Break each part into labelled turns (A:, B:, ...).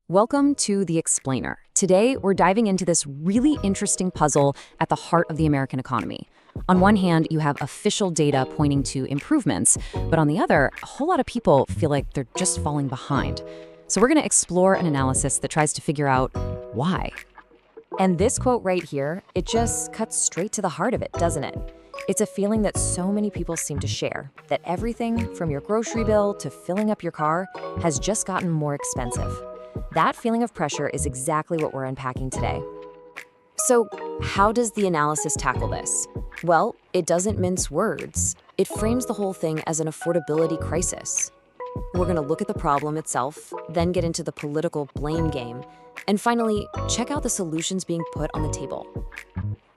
A: Welcome to The Explainer. Today, we're diving into this really interesting puzzle at the heart of the American economy. On one hand, you have official data pointing to improvements, but on the other, a whole lot of people feel like they're just falling behind. So we're going to explore an analysis that tries to figure out why. And this quote right here, it just cuts straight to the heart of it, doesn't it? It's a feeling that so many people seem to share, that everything from your grocery bill to filling up your car has just gotten more expensive. That feeling of pressure is exactly what we're unpacking today. So, how does the analysis tackle this? Well, it doesn't mince words. It frames the whole thing as an affordability crisis. We're going to look at the problem itself, then get into the political blame game, and finally, check out the solutions being put on the table.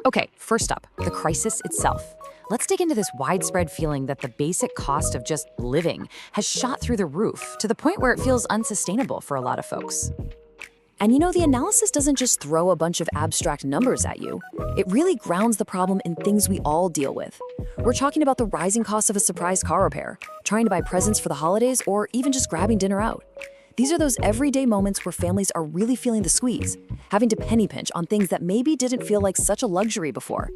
A: Okay, first up, the crisis itself. Let's dig into this widespread feeling that the basic cost of just living has shot through the roof to the point where it feels unsustainable for a lot of folks. And the analysis doesn't just throw a bunch of abstract numbers at you. It really grounds the problem in things we all deal with. We're talking about the rising cost of a surprise car repair, trying to buy presents for the holidays, or even just grabbing dinner out. These are those everyday moments where families are really feeling the squeeze, having to penny pinch on things that maybe didn't feel like such a luxury before.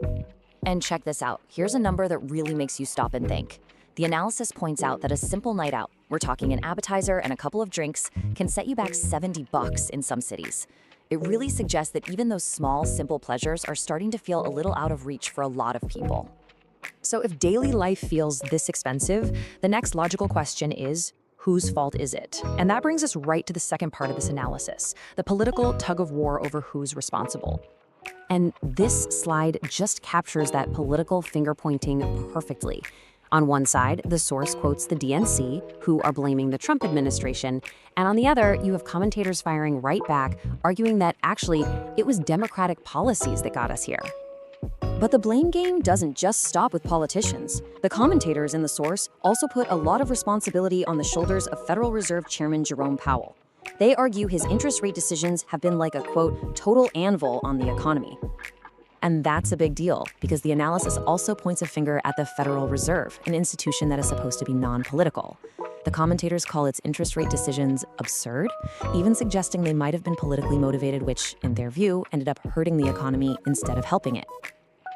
A: And check this out. Here's a number that really makes you stop and think. The analysis points out that a simple night out, we're talking an appetizer and a couple of drinks, can set you back $70 in some cities. It really suggests that even those small, simple pleasures are starting to feel a little out of reach for a lot of people. So if daily life feels this expensive, the next logical question is, whose fault is it? And that brings us right to the second part of this analysis, the political tug-of-war over who's responsible. And this slide just captures that political finger-pointing perfectly. On one side, the source quotes the DNC, who are blaming the Trump administration, and on the other, you have commentators firing right back, arguing that actually, it was Democratic policies that got us here. But the blame game doesn't just stop with politicians. The commentators in the source also put a lot of responsibility on the shoulders of Federal Reserve Chairman Jerome Powell. They argue his interest rate decisions have been like a, quote, total anvil on the economy. And that's a big deal, because the analysis also points a finger at the Federal Reserve, an institution that is supposed to be non-political. The commentators call its interest rate decisions absurd, even suggesting they might have been politically motivated, which, in their view, ended up hurting the economy instead of helping it.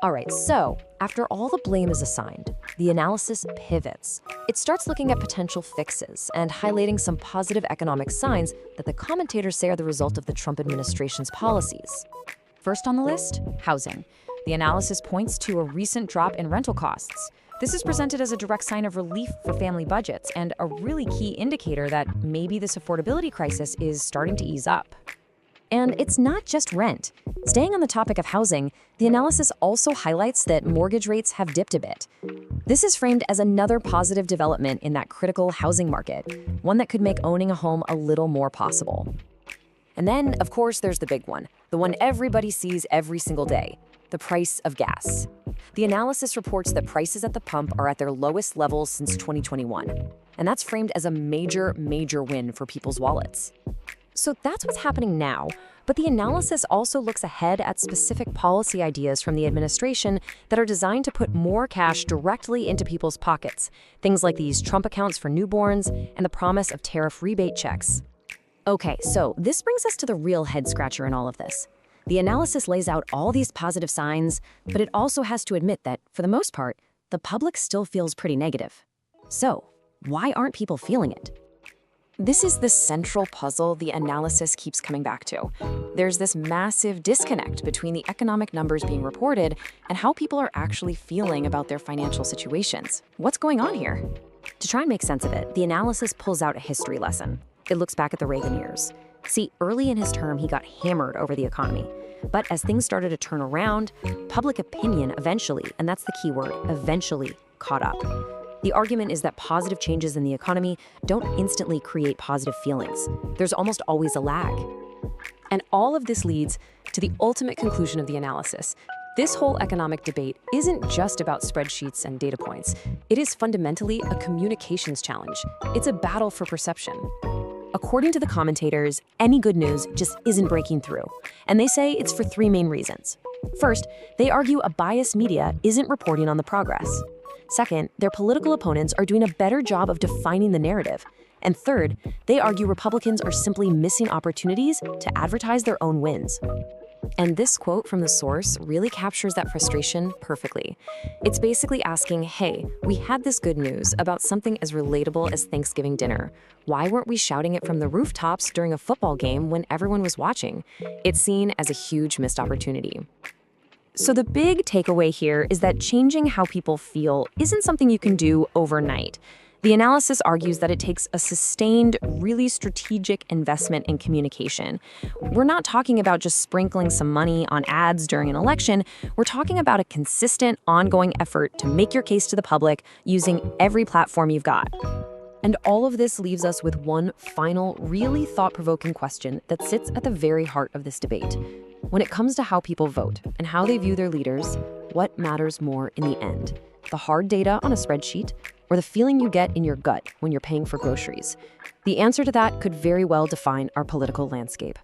A: All right, so after all the blame is assigned, the analysis pivots. It starts looking at potential fixes and highlighting some positive economic signs that the commentators say are the result of the Trump administration's policies. First on the list, housing. The analysis points to a recent drop in rental costs. This is presented as a direct sign of relief for family budgets and a really key indicator that maybe this affordability crisis is starting to ease up. And it's not just rent. Staying on the topic of housing, the analysis also highlights that mortgage rates have dipped a bit. This is framed as another positive development in that critical housing market, one that could make owning a home a little more possible. And then, of course, there's the big one, the one everybody sees every single day, the price of gas. The analysis reports that prices at the pump are at their lowest levels since 2021, and that's framed as a major win for people's wallets. So that's what's happening now, but the analysis also looks ahead at specific policy ideas from the administration that are designed to put more cash directly into people's pockets, things like these Trump accounts for newborns and the promise of tariff rebate checks. Okay, so this brings us to the real head-scratcher in all of this. The analysis lays out all these positive signs, but it also has to admit that, for the most part, the public still feels pretty negative. So, why aren't people feeling it? This is the central puzzle the analysis keeps coming back to. There's this massive disconnect between the economic numbers being reported and how people are actually feeling about their financial situations. What's going on here? To try and make sense of it, the analysis pulls out a history lesson. It looks back at the Reagan years. See, early in his term, he got hammered over the economy. But as things started to turn around, public opinion eventually, and that's the key word, eventually, caught up. The argument is that positive changes in the economy don't instantly create positive feelings. There's almost always a lag. And all of this leads to the ultimate conclusion of the analysis. This whole economic debate isn't just about spreadsheets and data points. It is fundamentally a communications challenge. It's a battle for perception. According to the commentators, any good news just isn't breaking through. And they say it's for three main reasons. First, they argue a biased media isn't reporting on the progress. Second, their political opponents are doing a better job of defining the narrative. And third, they argue Republicans are simply missing opportunities to advertise their own wins. And this quote from the source really captures that frustration perfectly. It's basically asking, hey, we had this good news about something as relatable as Thanksgiving dinner. Why weren't we shouting it from the rooftops during a football game when everyone was watching? It's seen as a huge missed opportunity. So the big takeaway here is that changing how people feel isn't something you can do overnight. The analysis argues that it takes a sustained, really strategic investment in communication. We're not talking about just sprinkling some money on ads during an election. We're talking about a consistent, ongoing effort to make your case to the public using every platform you've got. And all of this leaves us with one final, really thought-provoking question that sits at the very heart of this debate. When it comes to how people vote and how they view their leaders, what matters more in the end? The hard data on a spreadsheet, or the feeling you get in your gut when you're paying for groceries? The answer to that could very well define our political landscape.